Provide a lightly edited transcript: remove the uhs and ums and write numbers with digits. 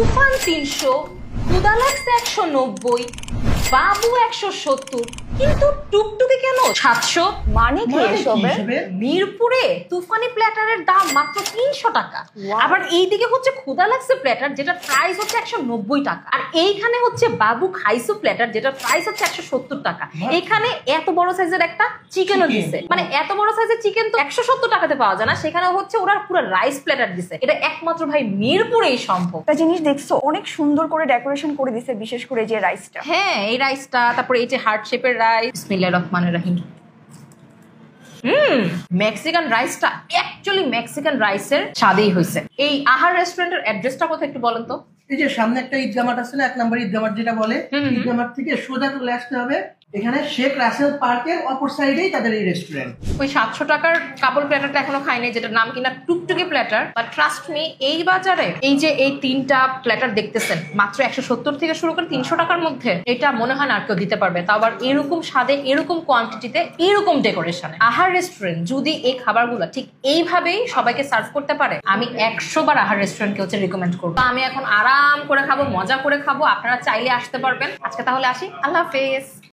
তুফান 300, কুদালাক্স 190, বাবু 170, কিন্তু টুকটুকি কেন 700? মানে কি এসবের? মিরপুরে তুফানি প্ল্যাটারের দাম মাত্র 300 টাকা। আবার এইদিকে হচ্ছে ক্ষুদালাক্সের প্ল্যাটার যেটা প্রাইস হচ্ছে 190 টাকা, আর এইখানে হচ্ছে বাবু খাইসু প্ল্যাটার যেটা প্রাইস হচ্ছে 170 টাকা। এখানে এত বড় সাইজের একটা চিকেনও দিছে, মানে এত বড় সাইজের চিকেন তো 170 টাকাতে পাওয়া যায় না, সেখানে হচ্ছে ওরা পুরো রাইস প্ল্যাটার দিছে। এটা একমাত্র ভাই মিরপুরেই সম্ভব। একটা জিনিস দেখছো, অনেক সুন্দর করে ডেকোরেশন করে দিছে, বিশেষ করে যে রাইসটা। হ্যাঁ, এই রাইসটা, তারপরে এই যে হার্ট শেপের রাইস। বিসমিল্লাহির রহমানির রহিম। মেক্সিকান রাইসটা অ্যাকচুয়ালি মেক্সিকান রাইসের স্বাদেই হয়েছে। এই আহার রেস্টুরেন্টের অ্যাড্রেসটা কোথায় একটু বলেন তো? এই যে সামনে একটা ঈদগাহ মাঠ আছে না, 1 নম্বর ঈদগাহ মাঠ যেটা বলে, ঈদগাহ মাঠ থেকে সোজা চলে আসতে হবে। এখানে শেখ রাসেল পার্কের অপর সাইডেই তাদের এই রেস্টুরেন্ট। ওই 700 টাকার কাপড় প্ল্যাটারটা এখনো খাইনি, যেটার নাম কিনা টুকটুকি প্ল্যাটার। বাট ট্রাস্ট মি, এই বাজারে এই যে এই 3টা প্ল্যাটার দেখতেছেন মাত্র 170 থেকে শুরু করে 300 টাকার মধ্যে, এটা মনে হয় না আর কেউ দিতে পারবে, তাও আবার এরকম স্বাদে, এরকম কোয়ান্টিটিতে, এরকম ডেকোরেশনে। আহার রেস্টুরেন্ট যদি এই খাবারগুলো ঠিক এইভাবেই সবাইকে সার্ভ করতে পারে, আমি 100 বার আহার রেস্টুরেন্টকে হচ্ছে রিকমেন্ড করবো। আমি এখন আরাম করে খাবো, মজা করে খাবো, আপনারা চাইলে আসতে পারবেন। আজকে তাহলে আসি, আল্লাহ হাফেজ।